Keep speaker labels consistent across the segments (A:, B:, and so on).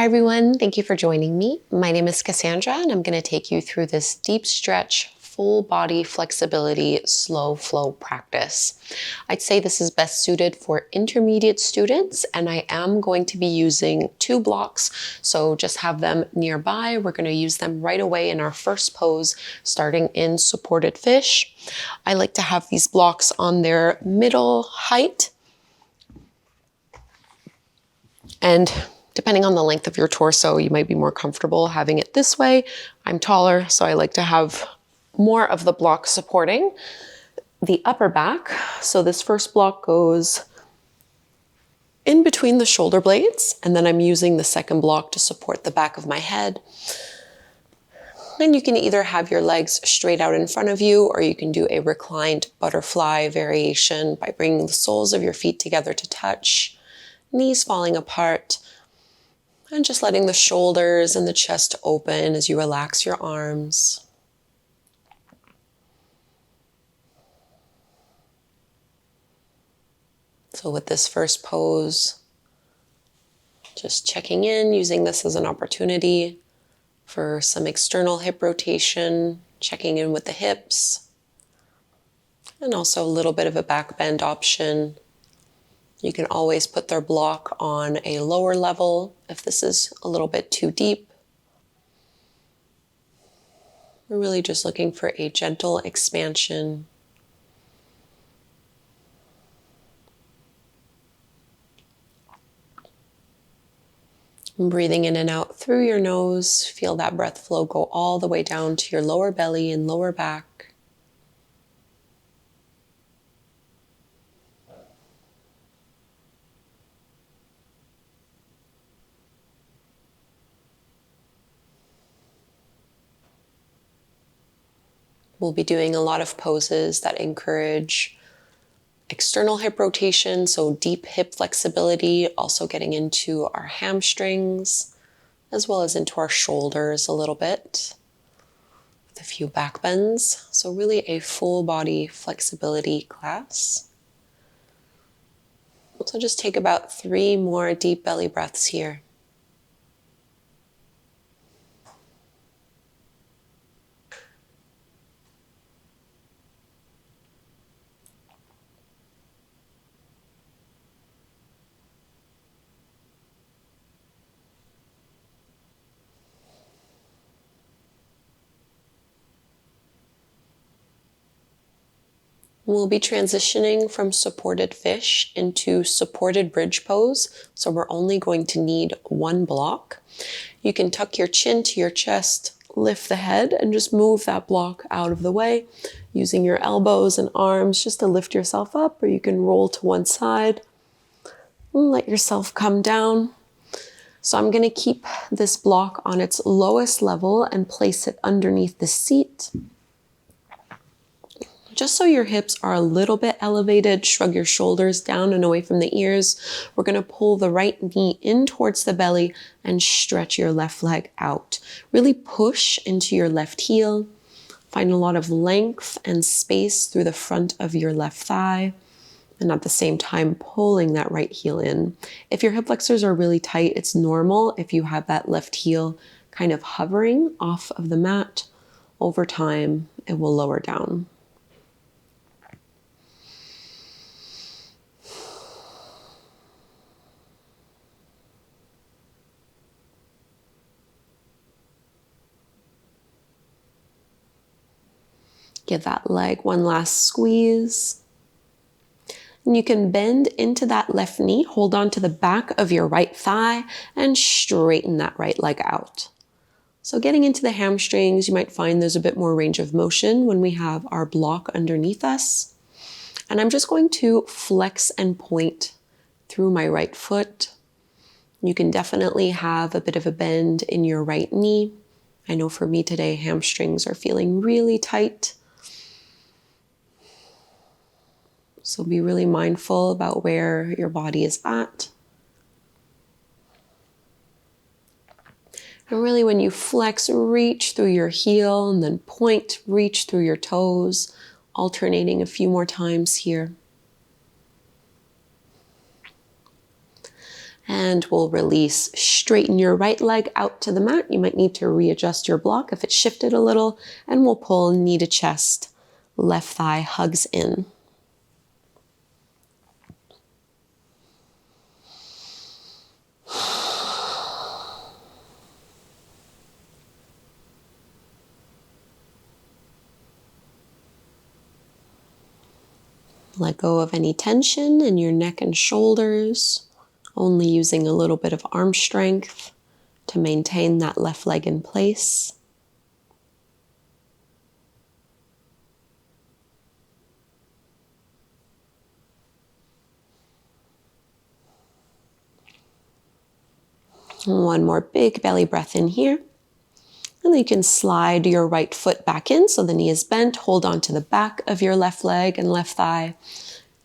A: everyone, thank you for joining me. My name is Kassandra and I'm going to take you through this deep stretch, full body flexibility, slow flow practice. I'd say this is best suited for intermediate students and I am going to be using 2 blocks, so just have them nearby. We're going to use them right away in our first pose, starting in supported fish. I like to have these blocks on their middle height, and depending on the length of your torso, you might be more comfortable having it this way. I'm taller, so I like to have more of the block supporting the upper back. So this first block goes in between the shoulder blades, and then I'm using the second block to support the back of my head. And you can either have your legs straight out in front of you, or you can do a reclined butterfly variation by bringing the soles of your feet together to touch, knees falling apart, and just letting the shoulders and the chest open as you relax your arms. So with this first pose, just checking in, using this as an opportunity for some external hip rotation, checking in with the hips, and also a little bit of a back bend option. You can always put their block on a lower level if this is a little bit too deep. We're really just looking for a gentle expansion. And breathing in and out through your nose, feel that breath flow go all the way down to your lower belly and lower back. We'll be doing a lot of poses that encourage external hip rotation, so deep hip flexibility, also getting into our hamstrings, as well as into our shoulders a little bit, with a few back bends. So really a full body flexibility class. So just take about 3 more deep belly breaths here. We'll be transitioning from supported fish into supported bridge pose. So we're only going to need 1 block. You can tuck your chin to your chest, lift the head, and just move that block out of the way, using your elbows and arms just to lift yourself up, or you can roll to one side and let yourself come down. So I'm going to keep this block on its lowest level and place it underneath the seat. Just so your hips are a little bit elevated, shrug your shoulders down and away from the ears. We're going to pull the right knee in towards the belly and stretch your left leg out. Really push into your left heel. Find a lot of length and space through the front of your left thigh, and at the same time pulling that right heel in. If your hip flexors are really tight, it's normal if you have that left heel kind of hovering off of the mat. Over time, it will lower down. Give that leg one last squeeze. And you can bend into that left knee, hold on to the back of your right thigh, and straighten that right leg out. So getting into the hamstrings, you might find there's a bit more range of motion when we have our block underneath us. And I'm just going to flex and point through my right foot. You can definitely have a bit of a bend in your right knee. I know for me today, hamstrings are feeling really tight. So be really mindful about where your body is at. And really when you flex, reach through your heel and then point, reach through your toes, alternating a few more times here. And we'll release. Straighten your right leg out to the mat. You might need to readjust your block if it shifted a little. And we'll pull knee to chest. Left thigh hugs in. Let go of any tension in your neck and shoulders, only using a little bit of arm strength to maintain that left leg in place. One more big belly breath in here. And then you can slide your right foot back in so the knee is bent. Hold on to the back of your left leg and left thigh.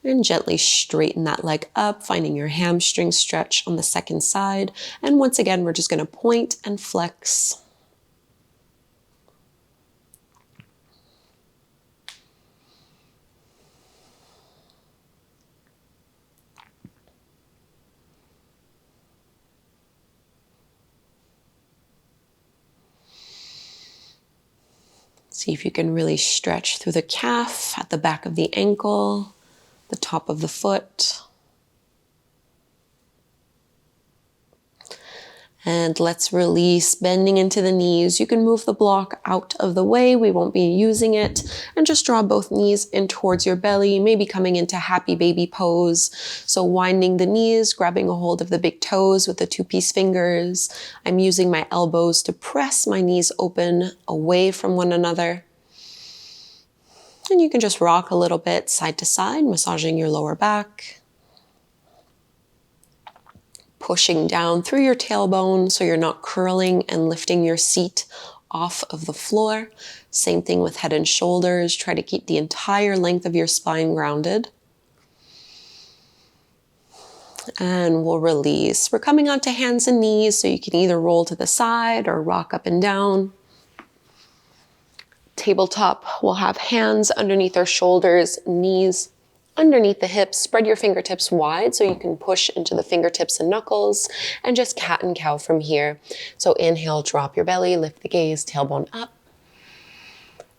A: And gently straighten that leg up, finding your hamstring stretch on the second side. And once again, we're just going to point and flex. See if you can really stretch through the calf, at the back of the ankle, the top of the foot. And let's release, bending into the knees. You can move the block out of the way. We won't be using it. And just draw both knees in towards your belly, maybe coming into happy baby pose. So winding the knees, grabbing a hold of the big toes with the two-piece fingers. I'm using my elbows to press my knees open away from one another. And you can just rock a little bit side to side, massaging your lower back. Pushing down through your tailbone so you're not curling and lifting your seat off of the floor. Same thing with head and shoulders. Try to keep the entire length of your spine grounded. And we'll release. We're coming onto hands and knees, so you can either roll to the side or rock up and down. Tabletop, we'll have hands underneath our shoulders, knees underneath the hips. Spread your fingertips wide so you can push into the fingertips and knuckles, and just cat and cow from here. So inhale, drop your belly, lift the gaze, tailbone up.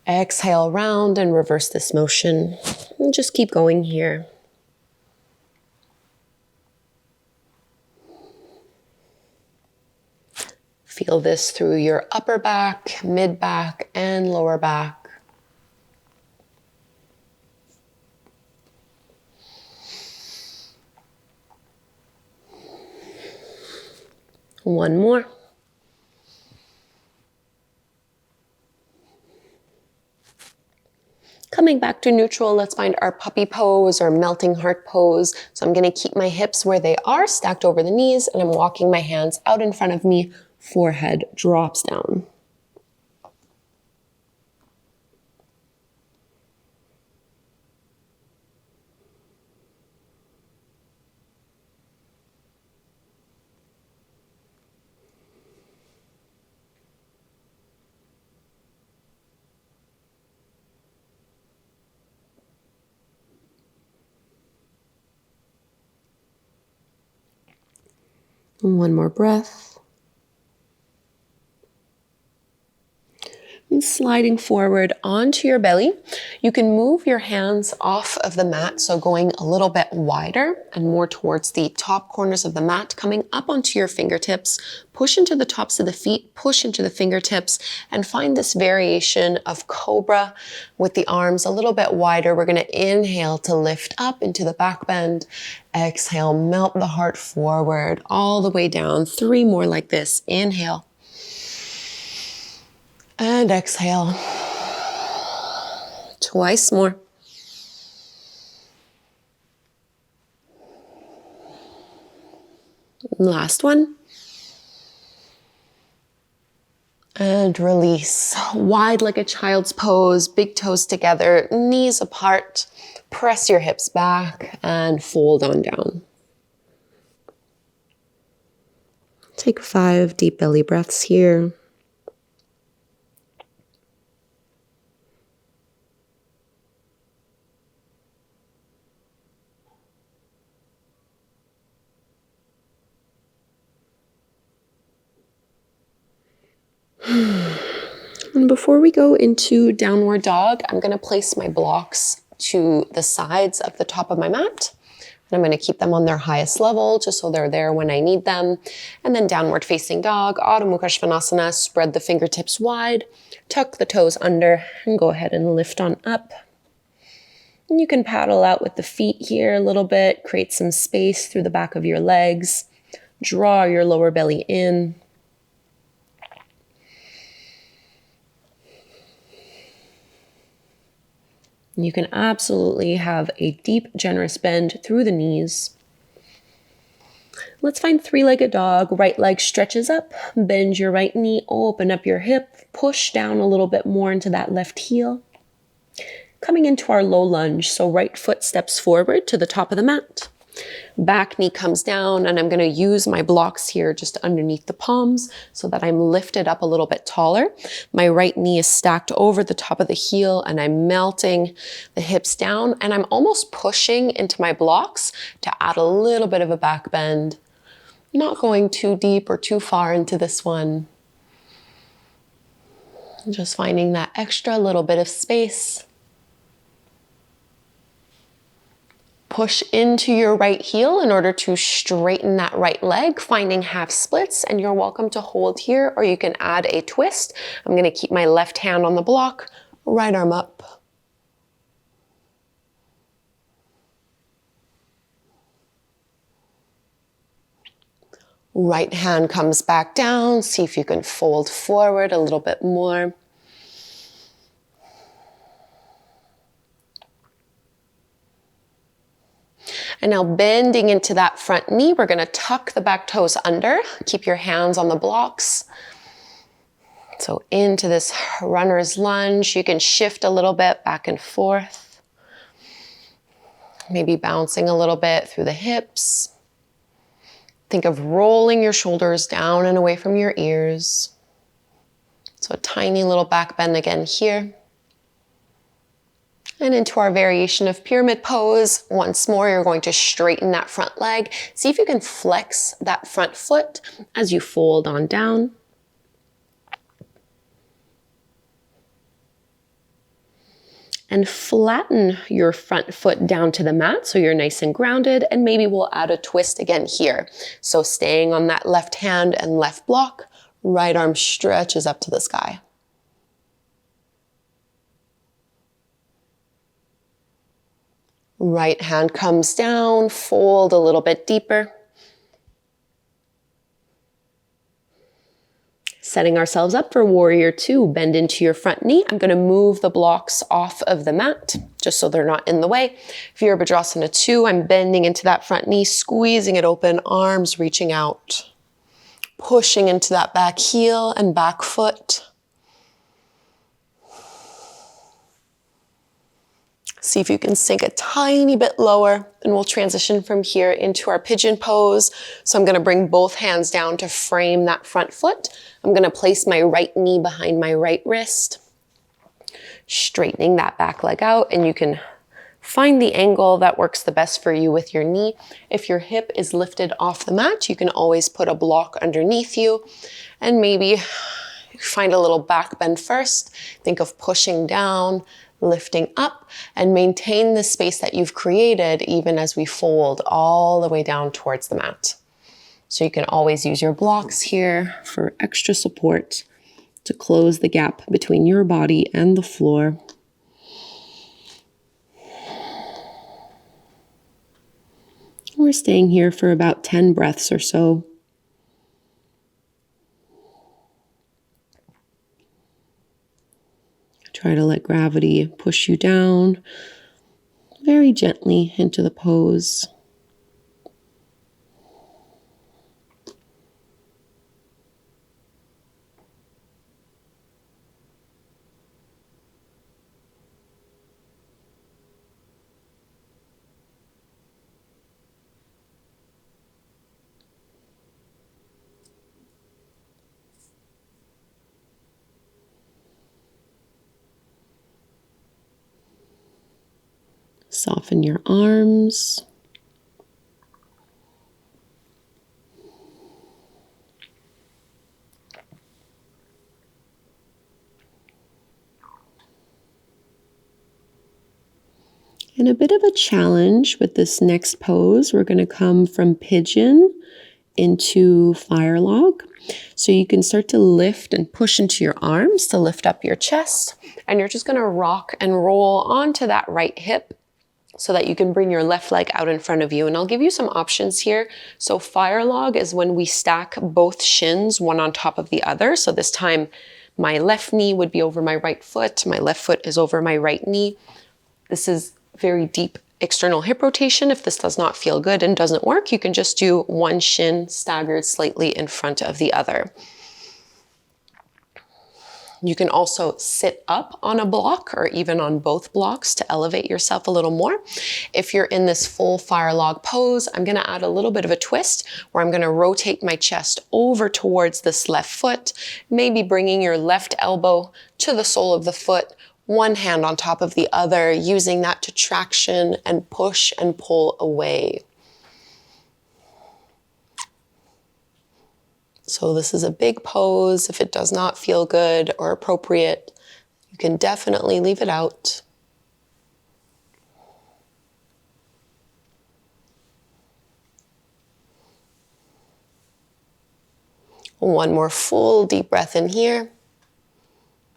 A: Exhale, round and reverse this motion. And just keep going here. Feel this through your upper back, mid back, and lower back. One more. Coming back to neutral, let's find our puppy pose or melting heart pose. So I'm going to keep my hips where they are, stacked over the knees, and I'm walking my hands out in front of me. Forehead drops down. One more breath. And sliding forward onto your belly. You can move your hands off of the mat, so going a little bit wider and more towards the top corners of the mat, coming up onto your fingertips. Push into the tops of the feet, push into the fingertips, and find this variation of cobra with the arms a little bit wider. We're going to inhale to lift up into the back bend. Exhale, melt the heart forward all the way down. 3 more like this. Inhale. And exhale. Twice more. Last one. And release. Wide like a child's pose, big toes together, knees apart. Press your hips back and fold on down. Take 5 deep belly breaths here. And before we go into downward dog, I'm going to place my blocks to the sides of the top of my mat. And I'm going to keep them on their highest level just so they're there when I need them. And then downward facing dog, Adho Mukha Svanasana, spread the fingertips wide, tuck the toes under, and go ahead and lift on up. And you can paddle out with the feet here a little bit, create some space through the back of your legs, draw your lower belly in. You can absolutely have a deep, generous bend through the knees. Let's find three-legged dog. Right leg stretches up, bend your right knee, open up your hip, push down a little bit more into that left heel. Coming into our low lunge, so right foot steps forward to the top of the mat. Back knee comes down, and I'm going to use my blocks here just underneath the palms so that I'm lifted up a little bit taller. My right knee is stacked over the top of the heel, and I'm melting the hips down, and I'm almost pushing into my blocks to add a little bit of a back bend. Not going too deep or too far into this one. Just finding that extra little bit of space. Push into your right heel in order to straighten that right leg, finding half splits, and you're welcome to hold here, or you can add a twist. I'm going to keep my left hand on the block, right arm up. Right hand comes back down. See if you can fold forward a little bit more. And now bending into that front knee, we're going to tuck the back toes under. Keep your hands on the blocks. So into this runner's lunge, you can shift a little bit back and forth. Maybe bouncing a little bit through the hips. Think of rolling your shoulders down and away from your ears. So a tiny little back bend again here. And into our variation of pyramid pose. Once more, you're going to straighten that front leg. See if you can flex that front foot as you fold on down. And flatten your front foot down to the mat so you're nice and grounded. And maybe we'll add a twist again here. So staying on that left hand and left block, right arm stretches up to the sky. Right hand comes down, fold a little bit deeper. Setting ourselves up for warrior two, bend into your front knee. I'm going to move the blocks off of the mat just so they're not in the way. Virabhadrasana 2, I'm bending into that front knee, squeezing it open, arms reaching out. Pushing into that back heel and back foot. See if you can sink a tiny bit lower, and we'll transition from here into our pigeon pose. So I'm going to bring both hands down to frame that front foot. I'm going to place my right knee behind my right wrist, straightening that back leg out, and you can find the angle that works the best for you with your knee. If your hip is lifted off the mat, you can always put a block underneath you, and maybe find a little back bend first. Think of pushing down, lifting up, and maintain the space that you've created even as we fold all the way down towards the mat. So you can always use your blocks here for extra support to close the gap between your body and the floor. We're staying here for about 10 breaths or so. Try to let gravity push you down very gently into the pose. Soften your arms. And a bit of a challenge with this next pose, we're going to come from pigeon into fire log. So you can start to lift and push into your arms to lift up your chest. And you're just going to rock and roll onto that right hip so that you can bring your left leg out in front of you. And I'll give you some options here. So fire log is when we stack both shins one on top of the other. So this time my left knee would be over my right foot. My left foot is over my right knee. This is very deep external hip rotation. If this does not feel good and doesn't work, you can just do one shin staggered slightly in front of the other. You can also sit up on a block or even on both blocks to elevate yourself a little more. If you're in this full fire log pose, I'm going to add a little bit of a twist where I'm going to rotate my chest over towards this left foot, maybe bringing your left elbow to the sole of the foot, one hand on top of the other, using that to traction and push and pull away. So this is a big pose. If it does not feel good or appropriate, you can definitely leave it out. One more full deep breath in here.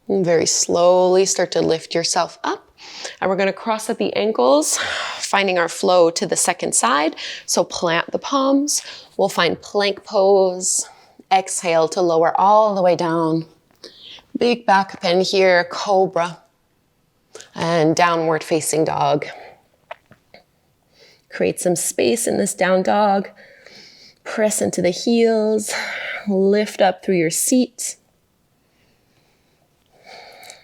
A: And very slowly start to lift yourself up. And we're going to cross at the ankles, finding our flow to the second side. So plant the palms. We'll find plank pose. Exhale to lower all the way down. Big back bend here, cobra. And downward facing dog. Create some space in this down dog. Press into the heels. Lift up through your seat.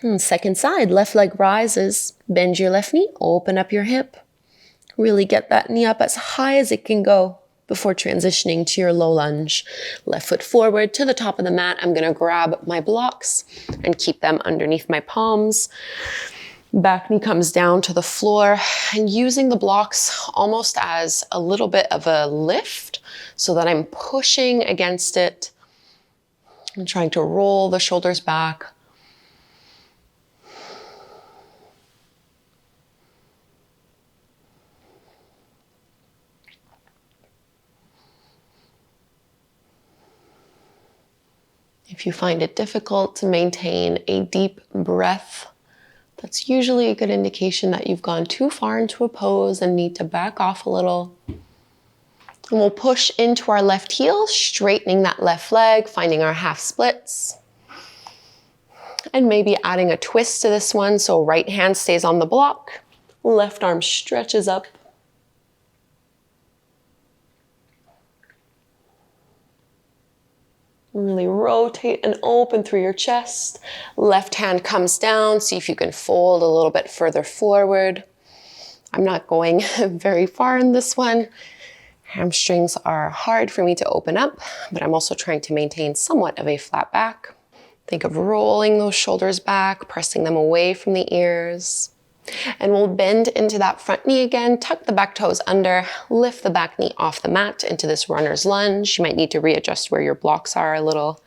A: And second side, left leg rises. Bend your left knee, open up your hip. Really get that knee up as high as it can go before transitioning to your low lunge. Left foot forward to the top of the mat. I'm going to grab my blocks and keep them underneath my palms. Back knee comes down to the floor, and using the blocks almost as a little bit of a lift so that I'm pushing against it. I'm trying to roll the shoulders back. If you find it difficult to maintain a deep breath, that's usually a good indication that you've gone too far into a pose and need to back off a little. And we'll push into our left heel, straightening that left leg, finding our half splits. And maybe adding a twist to this one, so right hand stays on the block, left arm stretches up. Really rotate and open through your chest. Left hand comes down. See if you can fold a little bit further forward. I'm not going very far in this one. Hamstrings are hard for me to open up, but I'm also trying to maintain somewhat of a flat back. Think of rolling those shoulders back, pressing them away from the ears. And we'll bend into that front knee again, tuck the back toes under, lift the back knee off the mat into this runner's lunge. You might need to readjust where your blocks are a little.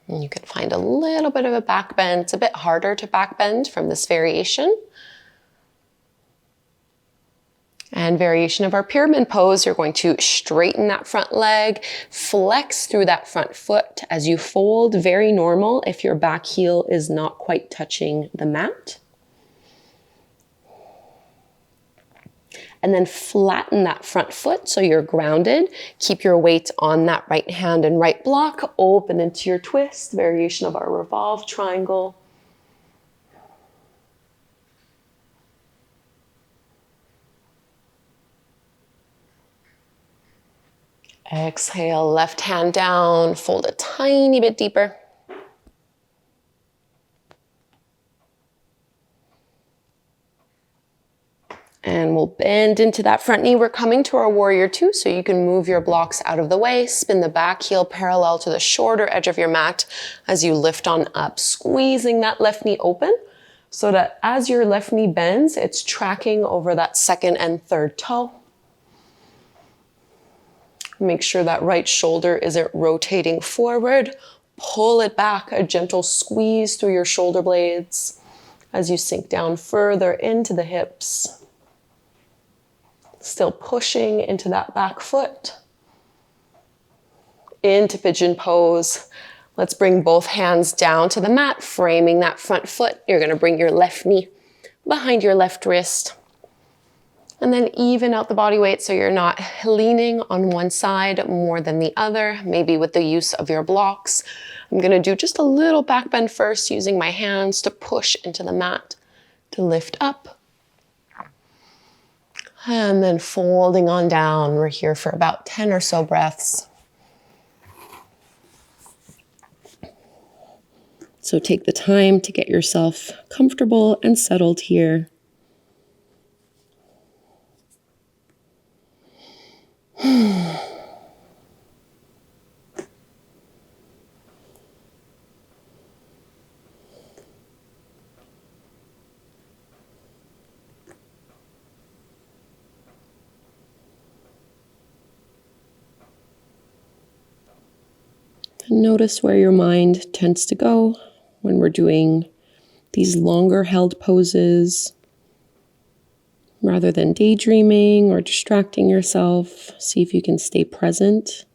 A: And you can find a little bit of a back bend. It's a bit harder to back bend from this variation. And variation of our pyramid pose, you're going to straighten that front leg, flex through that front foot as you fold. Very normal if your back heel is not quite touching the mat. And then flatten that front foot so you're grounded. Keep your weight on that right hand and right block. Open into your twist, variation of our revolve triangle. Exhale, left hand down, fold a tiny bit deeper. And we'll bend into that front knee. We're coming to our warrior two, so you can move your blocks out of the way. Spin the back heel parallel to the shorter edge of your mat as you lift on up, squeezing that left knee open so that as your left knee bends, it's tracking over that second and third toe. Make sure that right shoulder isn't rotating forward pull it back, a gentle squeeze through your shoulder blades as you sink down further into the hips. Still pushing into that back foot. Into pigeon pose. Let's bring both hands down to the mat, framing that front foot. You're gonna bring your left knee behind your left wrist. And then even out the body weight so you're not leaning on one side more than the other, maybe with the use of your blocks. I'm gonna do just a little back bend first, using my hands to push into the mat, to lift up. And then folding on down. We're here for about 10 or so breaths. So take the time to get yourself comfortable and settled here. Notice where your mind tends to go when we're doing these longer held poses. Rather than daydreaming or distracting yourself, see if you can stay present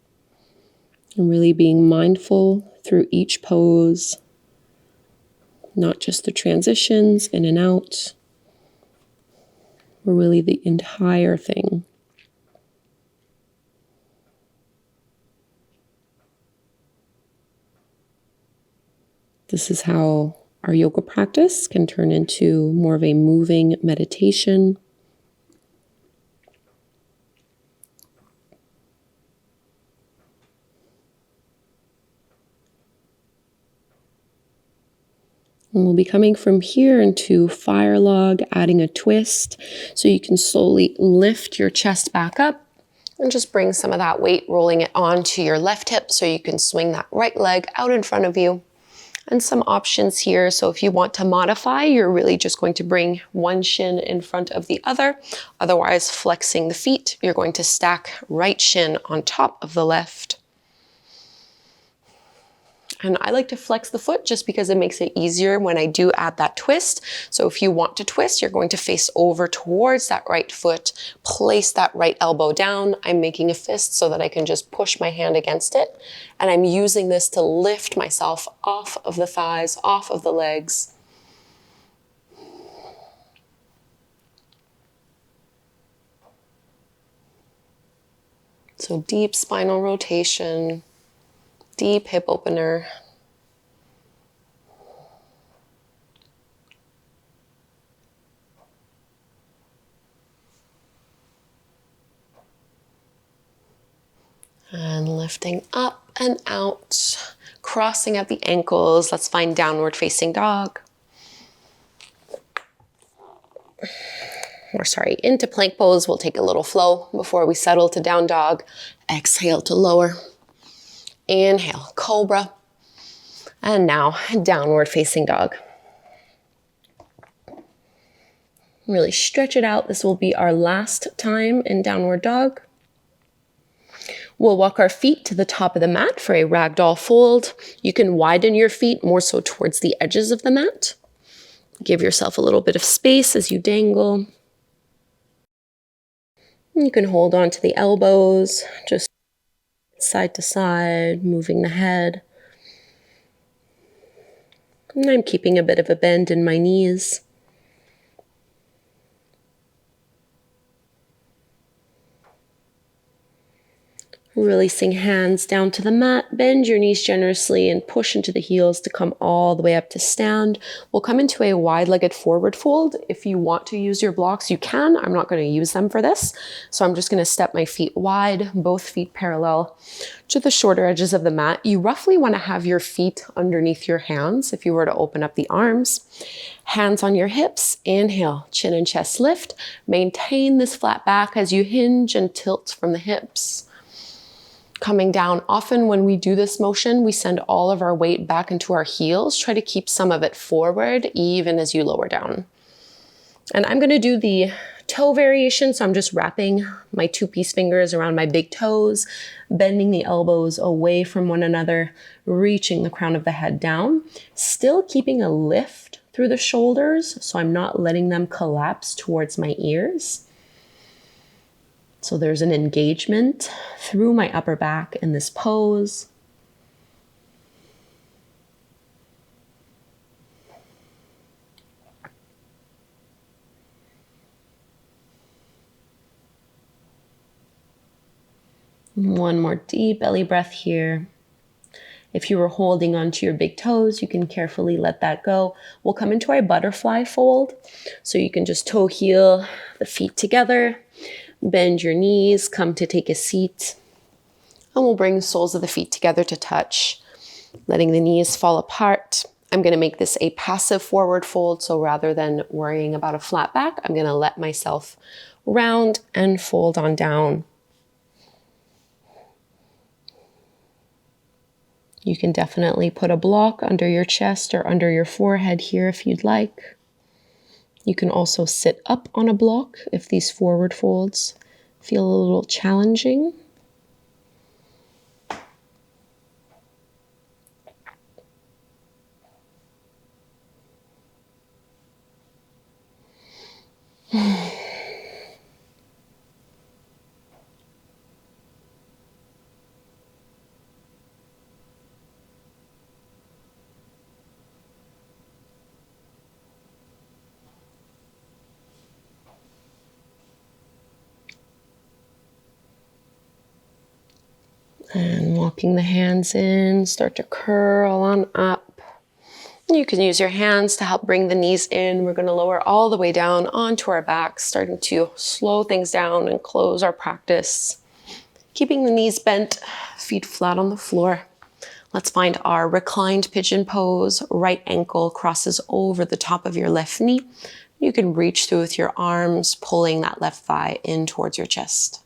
A: and really being mindful through each pose, not just the transitions in and out, but really the entire thing. This is how our yoga practice can turn into more of a moving meditation. And we'll be coming from here into fire log, adding a twist so you can slowly lift your chest back up and just bring some of that weight, rolling it onto your left hip so you can swing that right leg out in front of you. And some options here. So if you want to modify, you're really just going to bring one shin in front of the other. Otherwise, flexing the feet, you're going to stack right shin on top of the left. And I like to flex the foot just because it makes it easier when I do add that twist. So if you want to twist, you're going to face over towards that right foot, place that right elbow down. I'm making a fist so that I can just push my hand against it. And I'm using this to lift myself off of the thighs, off of the legs. So deep spinal rotation. Deep hip opener. And lifting up and out, crossing at the ankles. Let's find downward facing dog. Or sorry, into plank pose. We'll take a little flow before we settle to down dog. Exhale to lower. Inhale, cobra. And now downward facing dog. Really stretch it out. This will be our last time in downward dog. We'll walk our feet to the top of the mat for a ragdoll fold. You can widen your feet more so towards the edges of the mat. Give yourself a little bit of space as you dangle. You can hold on to the elbows, just side to side, moving the head. And I'm keeping a bit of a bend in my knees. Releasing hands down to the mat, bend your knees generously and push into the heels to come all the way up to stand. We'll come into a wide-legged forward fold. If you want to use your blocks, you can. I'm not going to use them for this. So I'm just going to step my feet wide, both feet parallel to the shorter edges of the mat. You roughly want to have your feet underneath your hands if you were to open up the arms. Hands on your hips, inhale, chin and chest lift. Maintain this flat back as you hinge and tilt from the hips. Coming down, often when we do this motion, we send all of our weight back into our heels. Try to keep some of it forward, even as you lower down. And I'm gonna do the toe variation. So I'm just wrapping my 2-piece fingers around my big toes, bending the elbows away from one another, reaching the crown of the head down, still keeping a lift through the shoulders. So I'm not letting them collapse towards my ears. So there's an engagement through my upper back in this pose. One more deep belly breath here. If you were holding onto your big toes, you can carefully let that go. We'll come into our butterfly fold. So you can just toe heel the feet together, bend your knees, come to take a seat. And we'll bring the soles of the feet together to touch, letting the knees fall apart. I'm going to make this a passive forward fold. So rather than worrying about a flat back, I'm going to let myself round and fold on down. You can definitely put a block under your chest or under your forehead here if you'd like. You can also sit up on a block if these forward folds feel a little challenging. And walking the hands in, start to curl on up. You can use your hands to help bring the knees in. We're going to lower all the way down onto our backs, starting to slow things down and close our practice. Keeping the knees bent, feet flat on the floor. Let's find our reclined pigeon pose. Right ankle crosses over the top of your left knee. You can reach through with your arms, pulling that left thigh in towards your chest.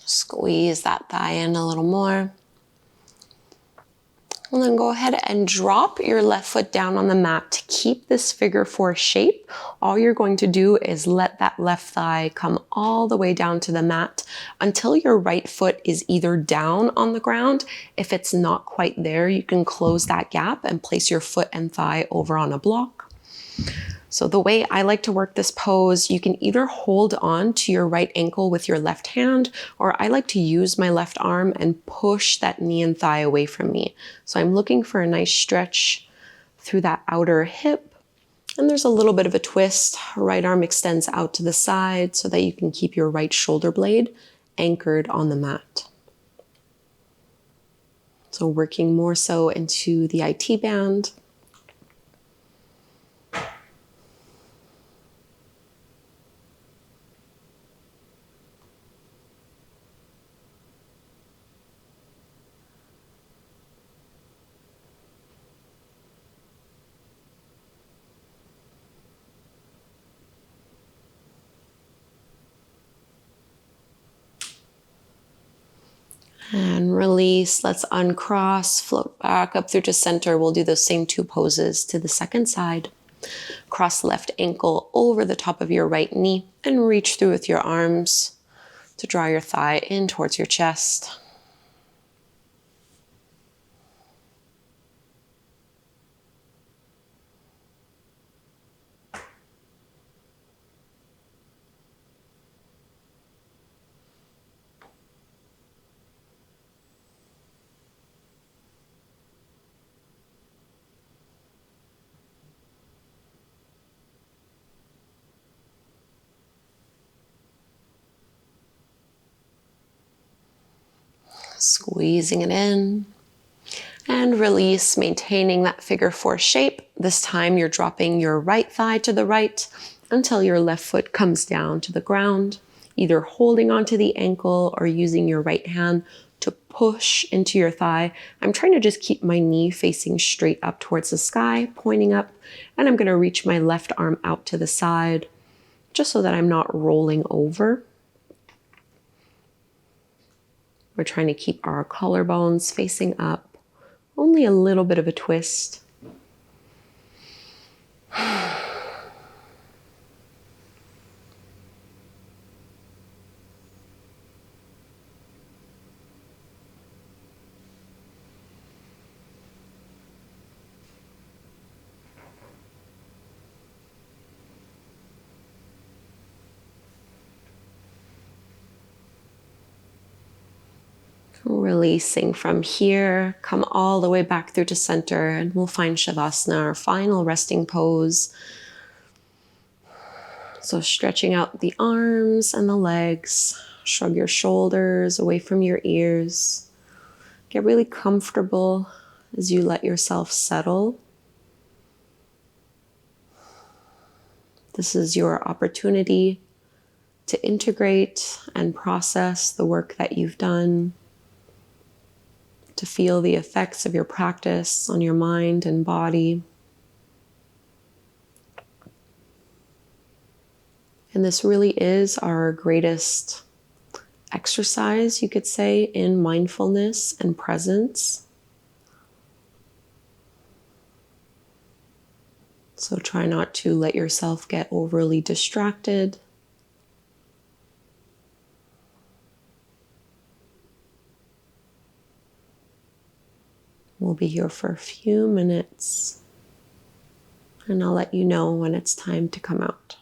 A: Squeeze that thigh in a little more. And then go ahead and drop your left foot down on the mat to keep this figure 4 shape. All you're going to do is let that left thigh come all the way down to the mat until your right foot is either down on the ground. If it's not quite there, you can close that gap and place your foot and thigh over on a block. So the way I like to work this pose, you can either hold on to your right ankle with your left hand, or I like to use my left arm and push that knee and thigh away from me. So I'm looking for a nice stretch through that outer hip. And there's a little bit of a twist. Right arm extends out to the side so that you can keep your right shoulder blade anchored on the mat. So working more so into the IT band. And release, let's uncross, float back up through to center. We'll do those same 2 poses to the second side. Cross the left ankle over the top of your right knee and reach through with your arms to draw your thigh in towards your chest. Squeezing it in and release, maintaining that figure 4 shape. This time you're dropping your right thigh to the right until your left foot comes down to the ground, either holding onto the ankle or using your right hand to push into your thigh. I'm trying to just keep my knee facing straight up towards the sky, pointing up, and I'm going to reach my left arm out to the side, just so that I'm not rolling over. We're trying to keep our collarbones facing up, only a little bit of a twist. Releasing from here, come all the way back through to center, and we'll find Savasana, our final resting pose. So stretching out the arms and the legs, shrug your shoulders away from your ears. Get really comfortable as you let yourself settle. This is your opportunity to integrate and process the work that you've done, to feel the effects of your practice on your mind and body. And this really is our greatest exercise, you could say, in mindfulness and presence. So try not to let yourself get overly distracted. We'll be here for a few minutes, and I'll let you know when it's time to come out.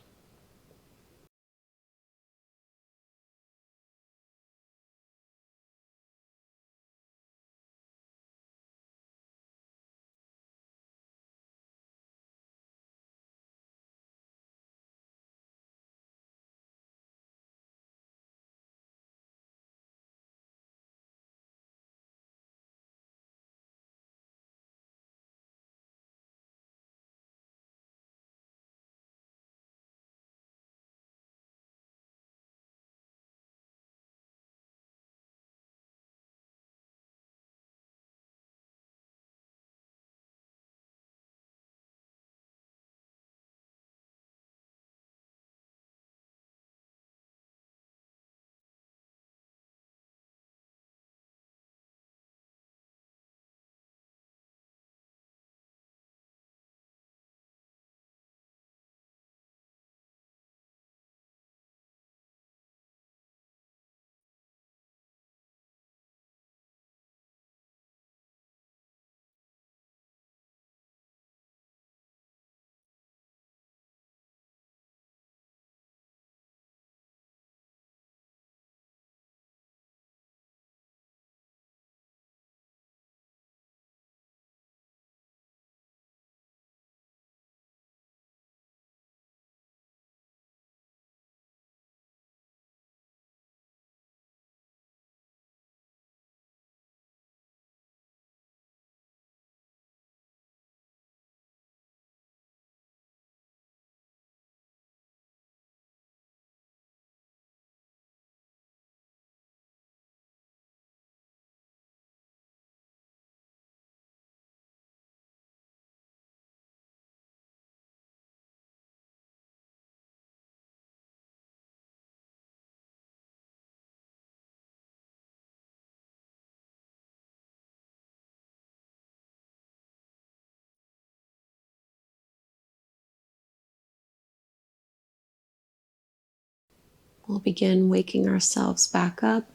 A: We'll begin waking ourselves back up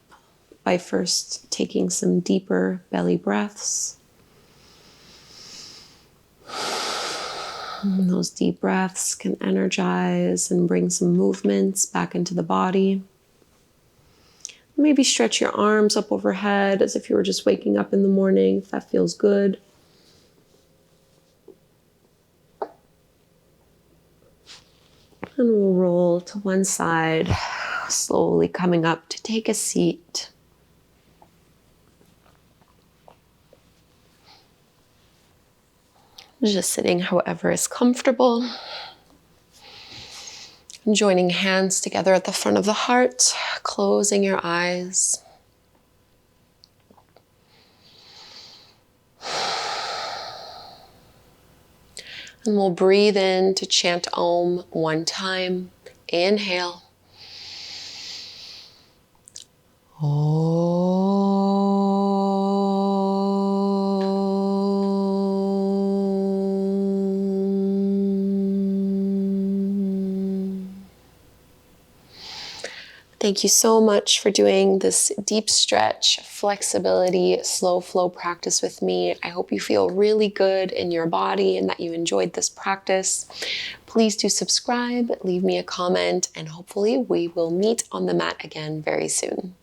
A: by first taking some deeper belly breaths. And those deep breaths can energize and bring some movements back into the body. Maybe stretch your arms up overhead as if you were just waking up in the morning, if that feels good. And we'll roll to one side, slowly coming up to take a seat. Just sitting however is comfortable. Joining hands together at the front of the heart, closing your eyes. And we'll breathe in to chant Om one time. Inhale. Thank you so much for doing this deep stretch, flexibility, slow flow practice with me. I hope you feel really good in your body and that you enjoyed this practice. Please do subscribe, leave me a comment, and hopefully we will meet on the mat again very soon.